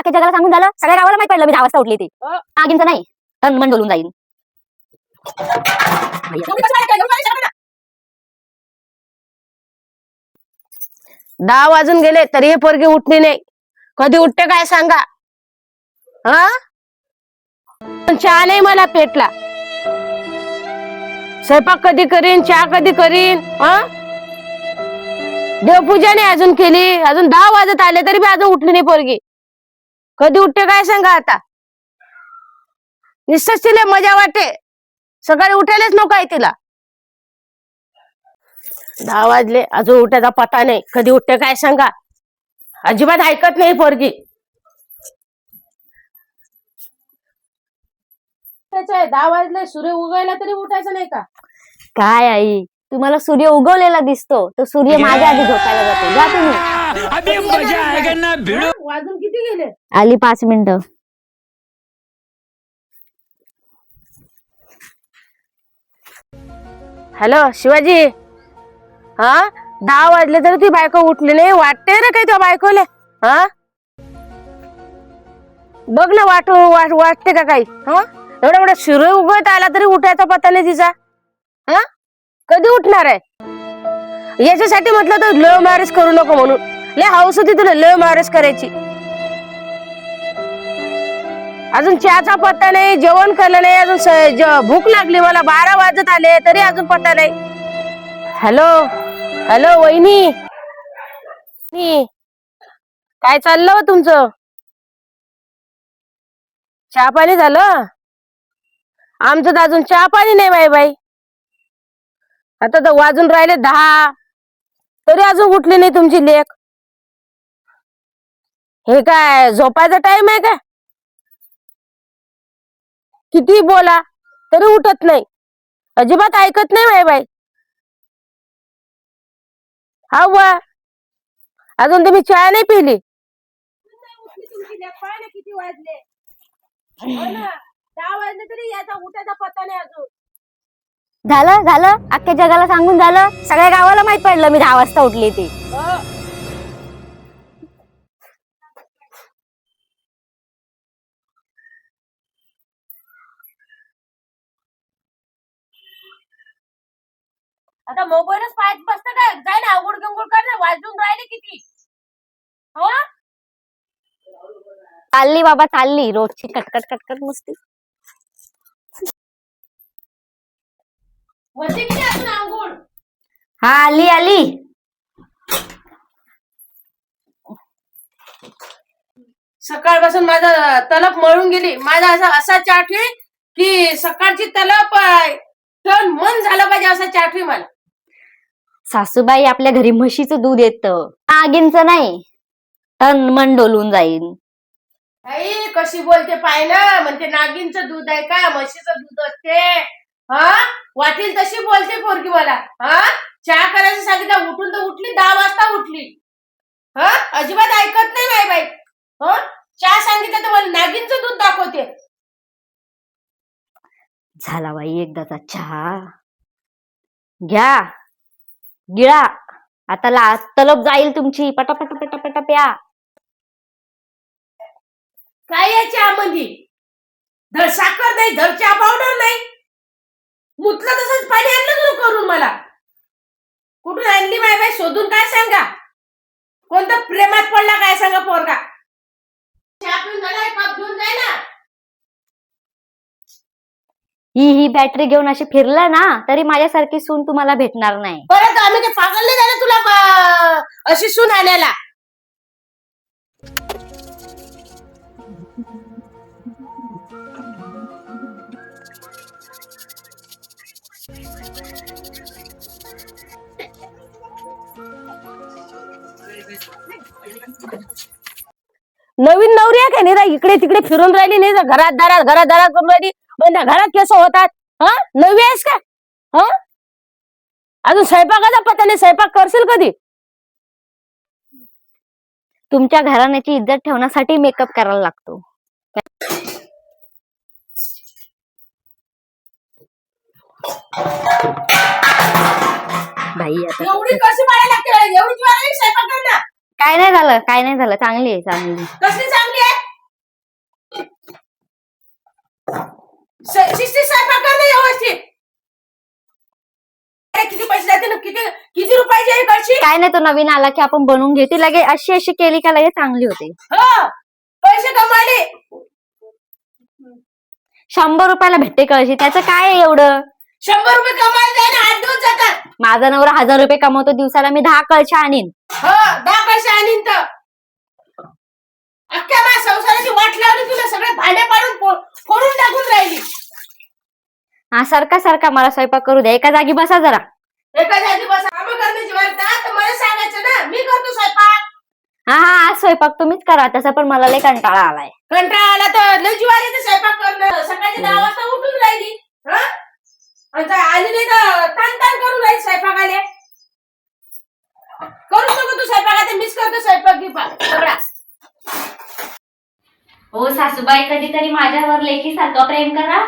अख्ख्या जगाला सांगून झालं, सगळ्या गावाला माहित पडलं मी 10 वाजता उठली ते. नागिनचं नाही, तन मन डोलून जाईल. दहा वाजून गेले तरी हे पोरगी उठली नाही. कधी उठते काय सांगा? हा, चहा नाही मला पेटला. स्वयंपाक कधी करीन, चहा कधी करीन? हा, देवपूजा नाही अजून केली. अजून 10 वाजत आले तरी बी अजून उठली नाही पोरगी. कधी उठते काय सांगा आता? निश्चित तिला मजा वाटते, सकाळी उठायलाच नको आहे तिला. 10 वाजले अजून उठायचा पता नाही. कधी उठते काय सांगा? अजिबात ऐकत नाही पोरगी. 10 वाजले, सूर्य उगवायला तरी उठायचं नाही का? काय आई, तुम्हाला सूर्य उगवलेला दिसतो, तो सूर्य माझ्या आधी झोपायला जातो. जा तुम्ही. वाजून किती गेले? आली 5 मिनिटं. हॅलो शिवाजी, हा 10 वाजले तरी ती बायको उठली नाही. वाटते रे काय त्या बायकोले? हा, बघ ना, वाटते का काही? हा, एवढा सूर्य उगवत आला तरी उठायचा पत्ता नाही तिचा. हा, कधी उठणार आहे? याच्यासाठी म्हटलं तर लव्ह मॅरेज करू नको म्हणून. लय हाऊस होती तुला लव्ह मॅरेज करायची. अजून चहाचा पत्ता नाही, जेवण केलं नाही अजून. भूक लागली मला, 12 वाजत आले तरी अजून पत्ता नाही. हॅलो हॅलो वहिनी, काय चाललं हो तुमचं? चहा पाणी झालं? आमचं तर अजून चहा पाणी नाही बाई. आता तर वाजून राहिले 10 तरी अजून उठली नाही तुमची लेक. हे काय झोपायचा टाइम आहे का? किती बोला तरी उठत नाही, अजिबात ऐकत नाही बाई. हा वा, अजून तुम्ही चहा नाही पिली? किती वाजले? 10 वाजले तरी याचा उठायचा पत्ता नाही अजून. झालं, अख्ख्या जगाला सांगून झालं, सगळ्या गावाला माहित पडलं मी 10 वाजता उठली ते. आता मोबाईलच पाहत बसतं काय? जाय ना, अंघोळ गंगोळ कर ना, वाजून राहिले किती? हो, चालली बाबा चालली, रोजची कटकट कटकट नुसती. वरती किती अजून अंघोळ? हा, आली. सकाळपासून माझा तलप मळून गेली. माझा असा चाटवी की सकाळची तलप तन मन झालं पाहिजे असा चाटवी मला. सासूबाई, आपल्या घरी म्हशीचं दूध येतं, नागिनचं नाही, तन मन डोलून जाईल. आई कशी बोलते पाय ना, म्हणते नागिनचं दूध आहे का, म्हशीचं दूध असते. हा, वाटेल तशी बोलते पोरगी मला. हा, चहा करायचं सांगितलं, उठून तर उठली, 10 वाजता उठली. हा, अजिबात ऐकत नाही बाई. हा, चहा सांगितलं तर मला नागिनचं दूध दाखवते. झाला बाई एकदाचा चहा, घ्या गिळा. आता तलब जाईल तुमची, पटापट पटापट प्या. काय या चहा मध्ये? धड साखर नाही, धड चहा पावडर नाही. मुतलं तसंच पाणी आणलं सुरू करून मला. कुठून आणली बाई शोधून काय सांगा? कोणतं प्रेमात पडला काय सांगा पोरगा? चहा पिऊन झाला, कप घेऊन जाय ना. ही बॅटरी घेऊन अशी फिरलं ना तरी माझ्यासारखी सून तुम्हाला भेटणार नाही. परत आम्ही ते पागलले झाले तुला अशी सून आणायला. नवीन नवरी आहे का नाही? इकडे तिकडे फिरून राहिली नाही, घरात दारात करून राहिली. घरात केस होतात? हा, नवी आहेस का? हा, अजून स्वयंपाकाचा पत्ता नाही. स्वयंपाक करशील कधी? तुमच्या घराण्याची इज्जत ठेवण्यासाठी मेकअप करायला लागतो. बाई आता एवढी कशी मारायला लागते? एवढी स्वयंपाक कर ना. काय नाही झालं, चांगली आहे. कसली चांगली आहे? काय नाही, तो नवीन आला की आपण बनवून घेऊ. ती लगे अशी अशी केली का लगे चांगली होते. हो, पैसे कमाले. 100 रुपयाला भेटते कळशी, त्याचं काय आहे एवढं. 100 रुपये कमायला जाय ना 8 दिवस जातात. माझा नवरा 1000 रुपये कमवतो दिवसाला, मी 10 कळशा आणीन. हो, 10 पैसे आणीन तर अख्ख्या माझ्या संसाराची वाट लावली तुला. सगळे भांडे पाडून फोडून टाकून राहिली. हा, सारखा सारखा मला स्वयंपाक करू द्या, एका जागी बसा जरा. एका जागी बस कामं करण्याची वाट ना, तर मला सांगायचं ना, मी करतो स्वयंपाक. हा हा, आज स्वयंपाक तुम्हीच करा, तसं पण मला लय कंटाळा आलाय. कंटाळा आला तर लय जीवार येते स्वयंपाक करणं. सकाळची 10 वाजता उठून राहिली. हा, आणि आली नाही तर ताण ताण करून राहील स्वयंपाकाले. करू नको तू स्वयंपाक, आता मीच करतो स्वयंपाक गिपाक सगळा. हो सासूबाई, कधीतरी माझ्यावर लेकीसारखं प्रेम करा.